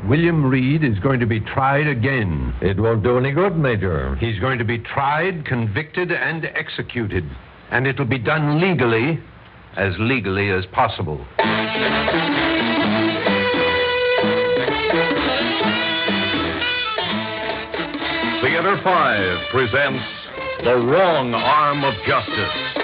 William Reed is going to be tried again. It won't do any good, Major. He's going to be tried, convicted, and executed. And it'll be done legally as possible. Theater 5 presents The Wrong Arm of Justice.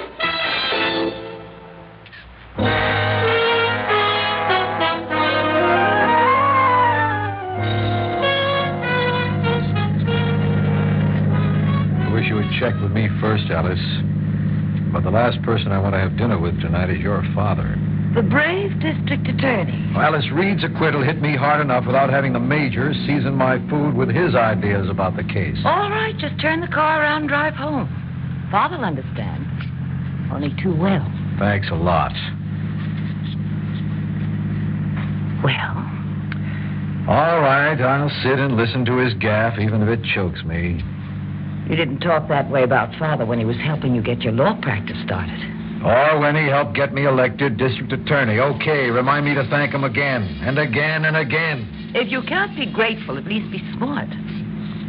I wish you would check with me first, Alice. But the last person I want to have dinner with tonight is your father. The brave district attorney. Well, Alice, Reed's acquittal hit me hard enough without having the major season my food with his ideas about the case. All right, just turn the car around and drive home. Father'll understand. Only too well. Thanks a lot. Well? All right, I'll sit and listen to his gaffe, even if it chokes me. You didn't talk that way about Father when he was helping you get your law practice started. Or when he helped get me elected district attorney. Okay, remind me to thank him again, and again, and again. If you can't be grateful, at least be smart.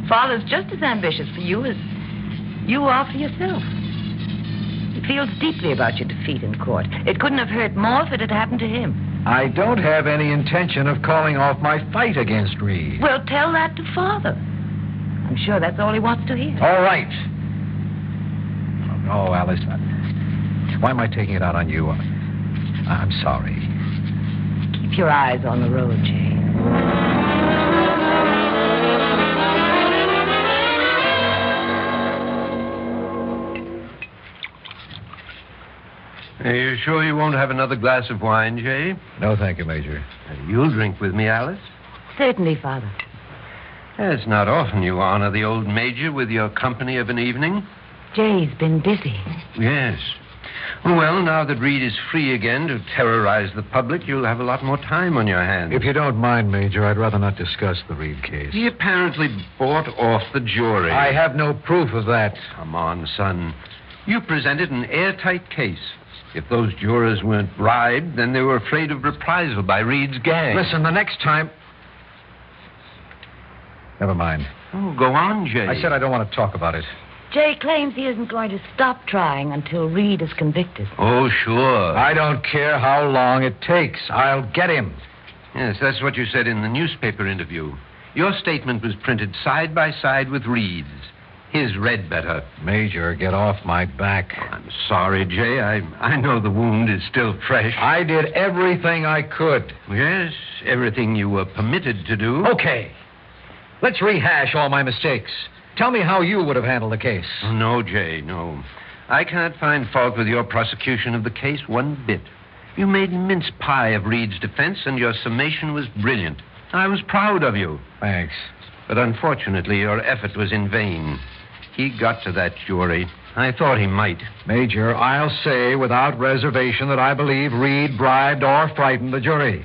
Father's just as ambitious for you as you are for yourself. He feels deeply about your defeat in court. It couldn't have hurt more if it had happened to him. I don't have any intention of calling off my fight against Reed. Well, tell that to Father. I'm sure that's all he wants to hear. All right. Oh, Alice, why am I taking it out on you? I'm sorry. Keep your eyes on the road, Jane. Are you sure you won't have another glass of wine, Jay? No, thank you, Major. You'll drink with me, Alice? Certainly, Father. It's not often you honor the old Major with your company of an evening. Jay's been busy. Yes. Well, now that Reed is free again to terrorize the public, you'll have a lot more time on your hands. If you don't mind, Major, I'd rather not discuss the Reed case. He apparently bought off the jury. I have no proof of that. Come on, son. You presented an airtight case. If those jurors weren't bribed, then they were afraid of reprisal by Reed's gang. Listen, the next time... Never mind. Oh, go on, Jay. I said I don't want to talk about it. Jay claims he isn't going to stop trying until Reed is convicted. Oh, sure. I don't care how long it takes. I'll get him. Yes, that's what you said in the newspaper interview. Your statement was printed side by side with Reed's. His read better. Major, get off my back. I'm sorry, Jay. I know the wound is still fresh. I did everything I could. Yes, everything you were permitted to do. Okay. Let's rehash all my mistakes. Tell me how you would have handled the case. Oh, no, Jay, no. I can't find fault with your prosecution of the case one bit. You made mince pie of Reed's defense, and your summation was brilliant. I was proud of you. Thanks. But unfortunately, your effort was in vain. He got to that jury. I thought he might. Major, I'll say without reservation that I believe Reed bribed or frightened the jury.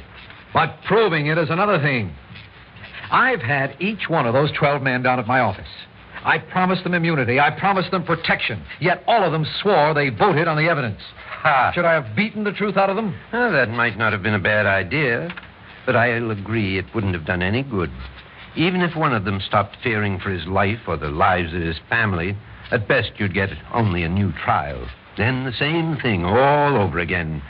But proving it is another thing. I've had each one of those 12 men down at my office. I promised them immunity. I promised them protection. Yet all of them swore they voted on the evidence. Ha! Should I have beaten the truth out of them? Well, that might not have been a bad idea. But I'll agree it wouldn't have done any good. Even if one of them stopped fearing for his life or the lives of his family, at best you'd get only a new trial. Then the same thing all over again.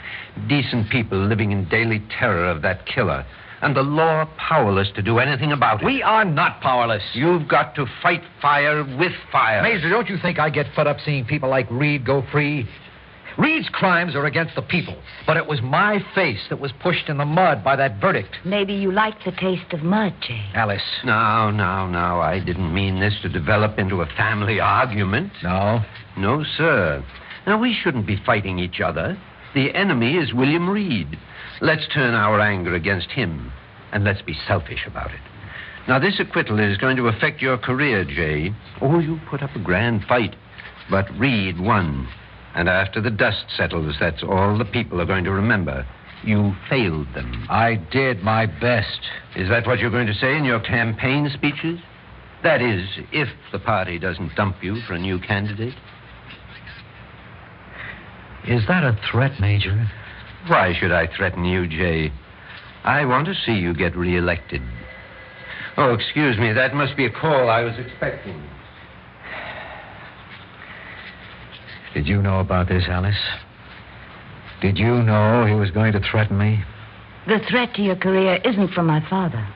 Decent people living in daily terror of that killer. And the law powerless to do anything about it. We are not powerless. You've got to fight fire with fire. Major, don't you think I get fed up seeing people like Reed go free? Reed's crimes are against the people, but it was my face that was pushed in the mud by that verdict. Maybe you like the taste of mud, Jay. Alice. Now, I didn't mean this to develop into a family argument. No? No, sir. Now, we shouldn't be fighting each other. The enemy is William Reed. Let's turn our anger against him, and let's be selfish about it. Now, this acquittal is going to affect your career, Jay. Oh, you put up a grand fight, but Reed won. And after the dust settles, that's all the people are going to remember. You failed them. I did my best. Is that what you're going to say in your campaign speeches? That is, if the party doesn't dump you for a new candidate. Is that a threat, Major? Why should I threaten you, Jay? I want to see you get reelected. Oh, excuse me. That must be a call I was expecting. Did you know about this, Alice? Did you know he was going to threaten me? The threat to your career isn't from my father.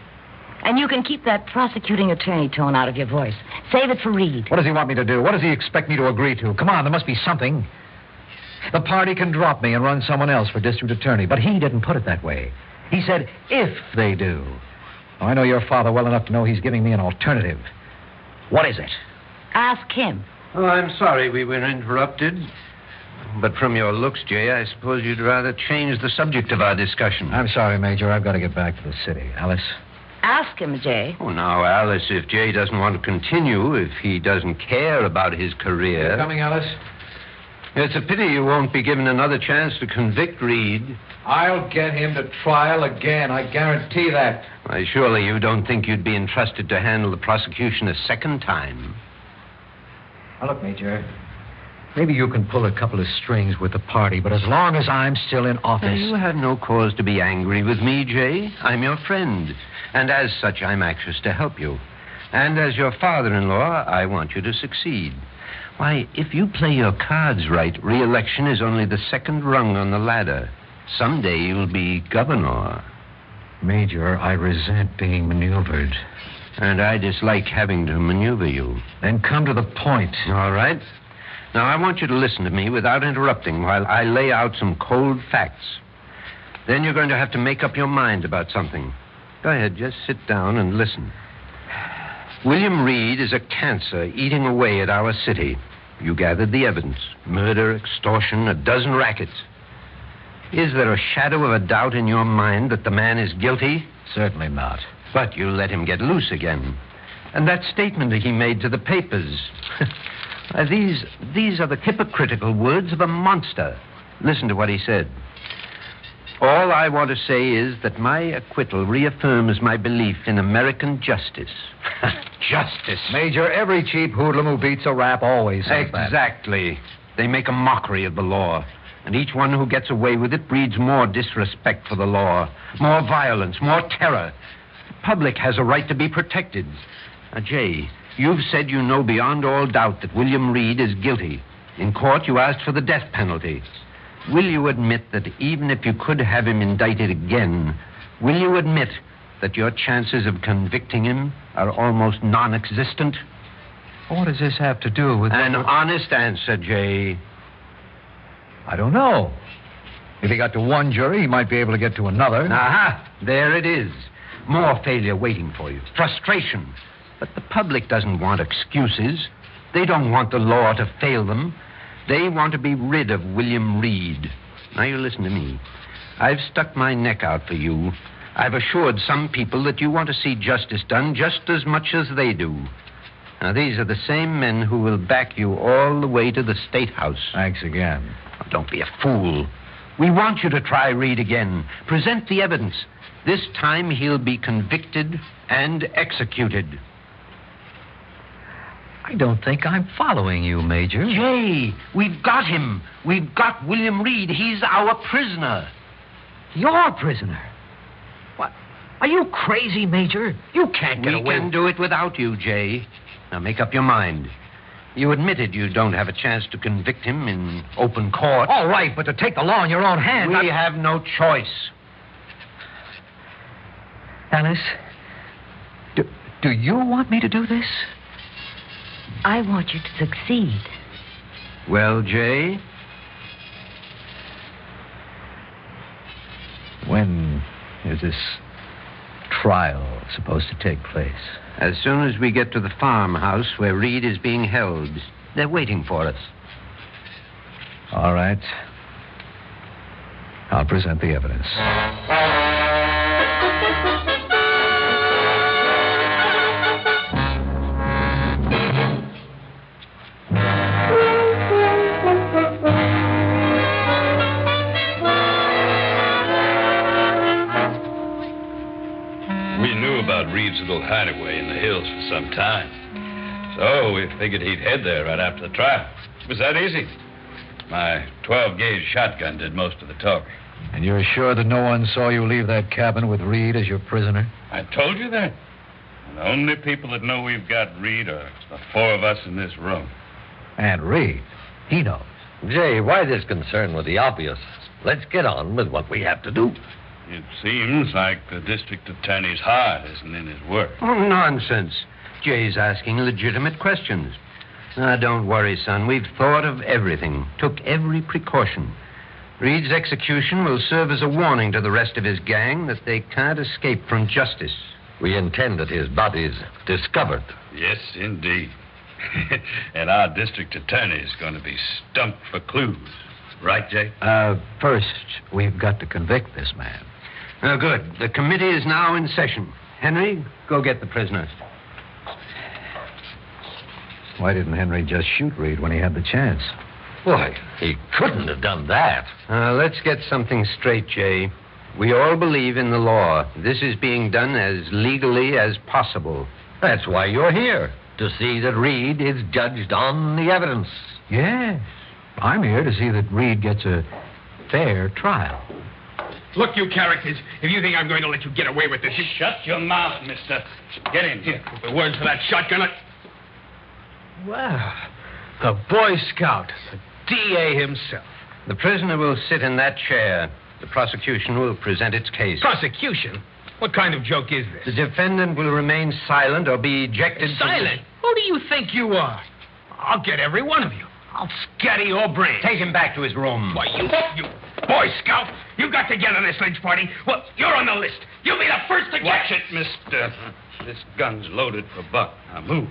And you can keep that prosecuting attorney tone out of your voice. Save it for Reed. What does he want me to do? What does he expect me to agree to? Come on, there must be something. The party can drop me and run someone else for district attorney, but he didn't put it that way. He said, if they do. I know your father well enough to know he's giving me an alternative. What is it? Ask him. Oh, I'm sorry we were interrupted. But from your looks, Jay, I suppose you'd rather change the subject of our discussion. I'm sorry, Major. I've got to get back to the city. Alice? Ask him, Jay. Oh, now, Alice, if Jay doesn't want to continue, if he doesn't care about his career... You coming, Alice? It's a pity you won't be given another chance to convict Reed. I'll get him to trial again. I guarantee that. Why, surely you don't think you'd be entrusted to handle the prosecution a second time. Now, look, Major. Maybe you can pull a couple of strings with the party, but as long as I'm still in office... You have no cause to be angry with me, Jay. I'm your friend. And as such, I'm anxious to help you. And as your father-in-law, I want you to succeed. Why, if you play your cards right, re-election is only the second rung on the ladder. Someday you'll be governor. Major, I resent being maneuvered. And I dislike having to maneuver you. Then come to the point. All right. Now, I want you to listen to me without interrupting while I lay out some cold facts. Then you're going to have to make up your mind about something. Go ahead, just sit down and listen. William Reed is a cancer eating away at our city. You gathered the evidence. Murder, extortion, a dozen rackets. Is there a shadow of a doubt in your mind that the man is guilty? Certainly not. But you let him get loose again. And that statement that he made to the papers. These are the hypocritical words of a monster. Listen to what he said. All I want to say is that my acquittal reaffirms my belief in American justice. Justice. Major, every cheap hoodlum who beats a rap always says that. Exactly. They make a mockery of the law. And each one who gets away with it breeds more disrespect for the law, more violence, more terror. The public has a right to be protected. Now, Jay, you've said you know beyond all doubt that William Reed is guilty. In court, you asked for the death penalty. Will you admit that even if you could have him indicted again, will you admit that your chances of convicting him are almost non-existent? What does this have to do with... An honest answer, Jay. I don't know. If he got to one jury, he might be able to get to another. Aha! There it is. More failure waiting for you. Frustration. But the public doesn't want excuses. They don't want the law to fail them. They want to be rid of William Reed. Now, you listen to me. I've stuck my neck out for you. I've assured some people that you want to see justice done just as much as they do. Now, these are the same men who will back you all the way to the State House. Thanks again. Oh, don't be a fool. We want you to try Reed again. Present the evidence. This time he'll be convicted and executed. I don't think I'm following you, Major. Jay, we've got him. We've got William Reed. He's our prisoner. Your prisoner? What? Are you crazy, Major? You can't get away. We can do it without you, Jay. Now, make up your mind. You admitted you don't have a chance to convict him in open court. All right, but to take the law in your own hands... We have no choice. Alice, do you want me to do this? I want you to succeed. Well, Jay? When is this trial supposed to take place? As soon as we get to the farmhouse where Reed is being held. They're waiting for us. All right. I'll present the evidence. Reed's little hideaway in the hills for some time. So we figured he'd head there right after the trial. It was that easy. My 12-gauge shotgun did most of the talking. And you're sure that no one saw you leave that cabin with Reed as your prisoner? I told you that. And the only people that know we've got Reed are the four of us in this room. And Reed, he knows. Jay, why this concern with the obvious? Let's get on with what we have to do. It seems like the district attorney's heart isn't in his work. Oh, nonsense. Jay's asking legitimate questions. Now, don't worry, son. We've thought of everything, took every precaution. Reed's execution will serve as a warning to the rest of his gang that they can't escape from justice. We intend that his body's discovered. Yes, indeed. And our district attorney is going to be stumped for clues. Right, Jay? First, we've got to convict this man. Good. The committee is now in session. Henry, go get the prisoner. Why didn't Henry just shoot Reed when he had the chance? Why, he couldn't have done that. Let's get something straight, Jay. We all believe in the law. This is being done as legally as possible. That's why you're here, to see that Reed is judged on the evidence. Yes. I'm here to see that Reed gets a fair trial. Look, you characters, if you think I'm going to let you get away with this, you... Shut your mouth, mister. Get in here. The words for that shotgun. Well, the Boy Scout, the DA himself. The prisoner will sit in that chair. The prosecution will present its case. Prosecution? What kind of joke is The this? defendant will remain silent or be ejected. Silent? Who do you think you are? I'll get every one of you. I'll scatter your brains. Take him back to his room. Why, you Boy Scout, you got to get on this lynch party. Well, you're on the list. You'll be the first to get... Watch it, mister. This gun's loaded for Buck. Now move.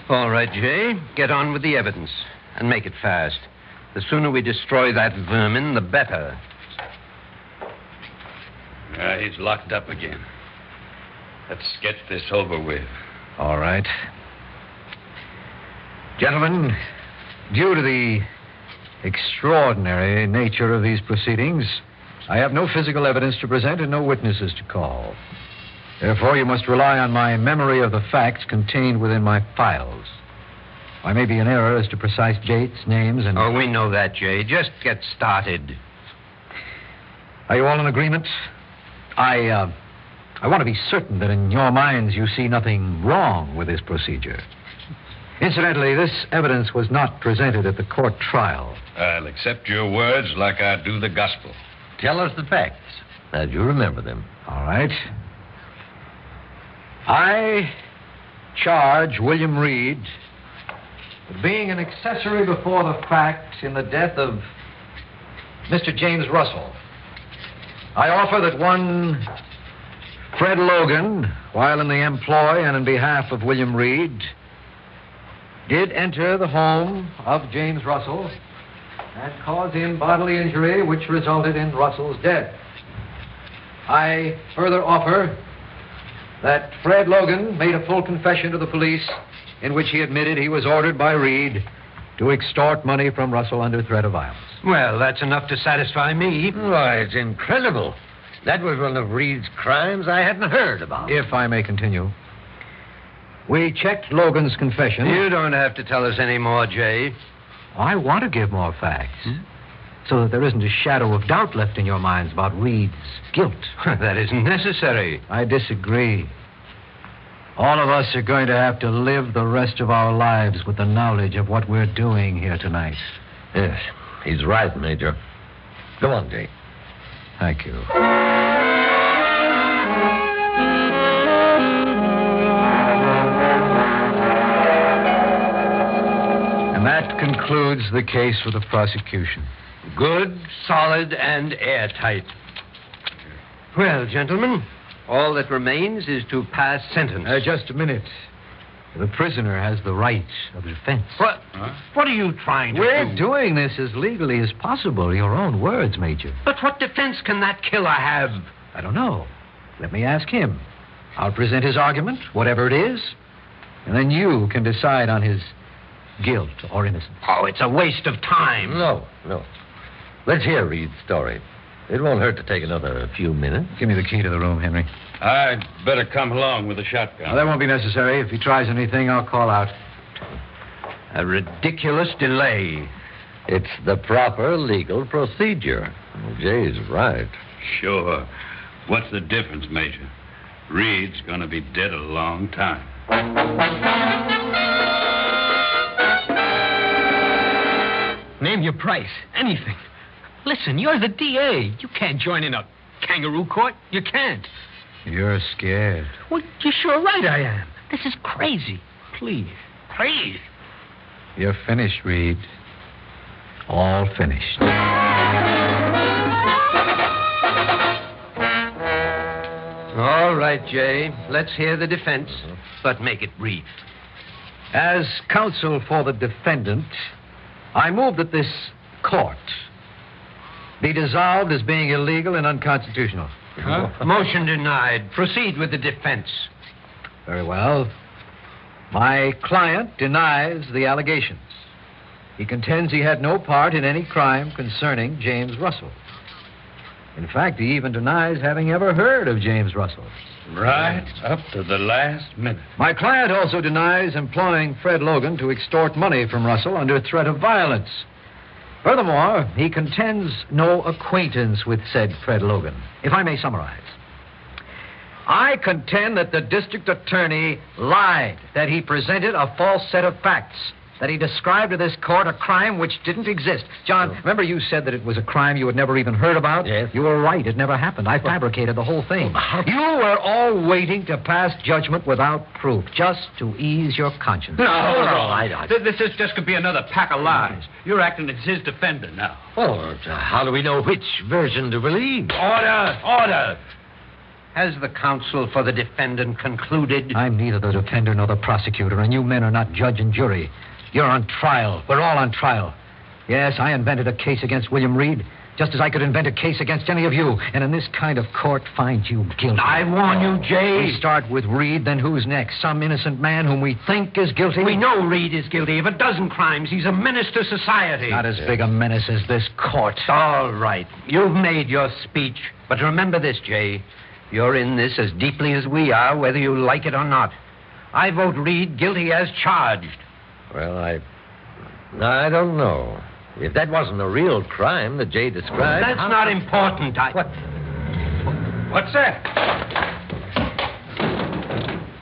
All right, Jay. Get on with the evidence. And make it fast. The sooner we destroy that vermin, the better. He's locked up again. Let's get this over with. All right. Gentlemen, due to the extraordinary nature of these proceedings, I have no physical evidence to present and no witnesses to call. Therefore, you must rely on my memory of the facts contained within my files. I may be in error as to precise dates, names, and... Oh, we know that, Jay. Just get started. Are you all in agreement? I want to be certain that in your minds you see nothing wrong with this procedure. Incidentally, this evidence was not presented at the court trial. I'll accept your words like I do the gospel. Tell us the facts, as you remember them. All right. I charge William Reed with being an accessory before the fact in the death of Mr. James Russell. I offer that one Fred Logan, while in the employ and in behalf of William Reed, did enter the home of James Russell and cause him bodily injury which resulted in Russell's death. I further offer that Fred Logan made a full confession to the police in which he admitted he was ordered by Reed to extort money from Russell under threat of violence. Well, that's enough to satisfy me. Why, it's incredible. That was one of Reed's crimes I hadn't heard about. If I may continue. We checked Logan's confession. You don't have to tell us any more, Jay. I want to give more facts, so that there isn't a shadow of doubt left in your minds about Reed's guilt. That isn't necessary. I disagree. All of us are going to have to live the rest of our lives with the knowledge of what we're doing here tonight. Yes, he's right, Major. Go on, Jay. Thank you. And that concludes the case for the prosecution. Good, solid, and airtight. Well, gentlemen, all that remains is to pass sentence. Just a minute. The prisoner has the right of defense. What? What are you trying to We're do? doing this as legally as possible. Your own words, Major. But what defense can that killer have? I don't know. Let me ask him. I'll present his argument, whatever it is, and then you can decide on his guilt or innocence. Oh, it's a waste of time. No. Let's hear Reed's story. It won't hurt to take another few minutes. Give me the key to the room, Henry. I'd better come along with the shotgun. That won't be necessary. If he tries anything, I'll call out. A ridiculous delay. It's the proper legal procedure. Jay's right. Sure. What's the difference, Major? Reed's gonna be dead a long time. Name your price. Anything. Listen, you're the DA. You can't join in a kangaroo court. You can't. You're scared. Well, you're sure right I am. This is crazy. Please. Please. You're finished, Reed. All finished. All right, Jay. Let's hear the defense, but make it brief. As counsel for the defendant, I move that this court be dissolved as being illegal and unconstitutional. Motion denied. Proceed with the defense. Very well. My client denies the allegations. He contends he had no part in any crime concerning James Russell. In fact, he even denies having ever heard of James Russell. Right up to the last minute. My client also denies employing Fred Logan to extort money from Russell under threat of violence. Furthermore, he contends no acquaintance with said Fred Logan. If I may summarize, I contend that the district attorney lied, that he presented a false set of facts, that he described to this court a crime which didn't exist. John, remember you said that it was a crime you had never even heard about? Yes. You were right. It never happened. I fabricated the whole thing. You were all waiting to pass judgment without proof, just to ease your conscience. This is just could be another pack of lies. You're acting as his defender now. Well, how do we know which version to believe? Order! Order! Has the counsel for the defendant concluded? I'm neither the defender nor the prosecutor, and you men are not judge and jury. You're on trial. We're all on trial. Yes, I invented a case against William Reed, just as I could invent a case against any of you, and in this kind of court find you guilty. I warn you, Jay. We start with Reed, then who's next? Some innocent man whom we think is guilty? We know Reed is guilty of a dozen crimes. He's a menace to society. Not as big a menace as this court. All right. You've made your speech. But remember this, Jay. You're in this as deeply as we are, whether you like it or not. I vote Reed guilty as charged. Well, I don't know. If that wasn't a real crime that Jay described... That's not important. What's that?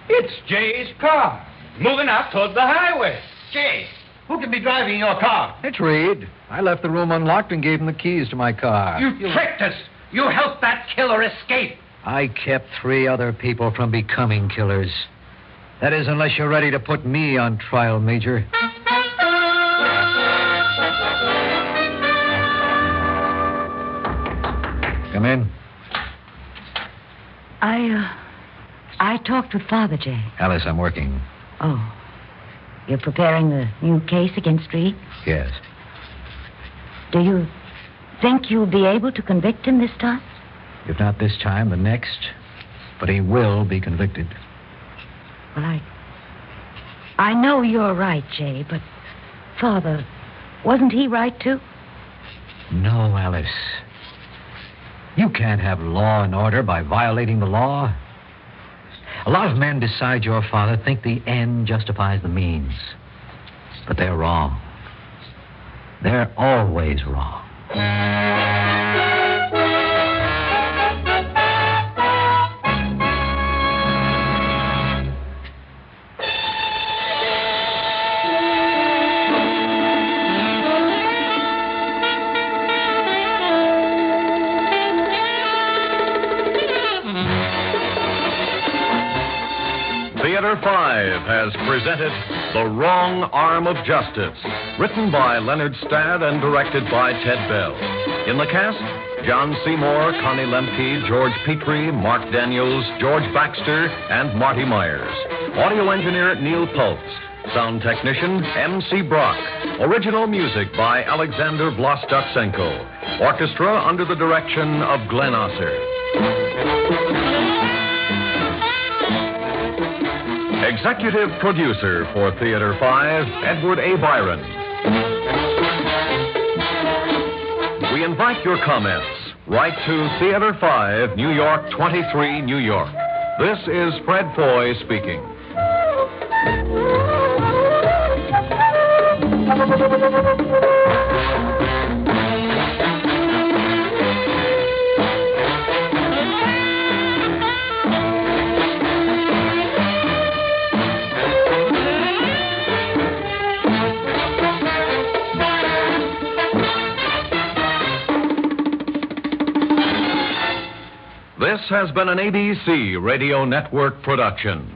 It's Jay's car. Moving out toward the highway. Jay, who can be driving your car? It's Reed. I left the room unlocked and gave him the keys to my car. You tricked us. You helped that killer escape. I kept 3 other people from becoming killers. That is, unless you're ready to put me on trial, Major. Come in. I talked with Father, Jay. Alice, I'm working. Oh. You're preparing the new case against Reed? Yes. Do you think you'll be able to convict him this time? If not this time, the next. But he will be convicted. Well, I know you're right, Jay, but Father, wasn't he right, too? No, Alice. You can't have law and order by violating the law. A lot of men beside your father think the end justifies the means. But they're wrong. They're always wrong. Theater 5 has presented The Wrong Arm of Justice, written by Leonard Stadd and directed by Ted Bell. In the cast, John Seymour, Connie Lemke, George Petrie, Mark Daniels, George Baxter, and Marty Myers. Audio engineer Neil Pultz. Sound technician M.C. Brock. Original music by Alexander Vlastotsenko. Orchestra under the direction of Glenn Osser. Executive producer for Theater 5, Edward A. Byron. We invite your comments. Write to Theater 5, New York 23, New York. This is Fred Foy speaking. This has been an ABC Radio Network production.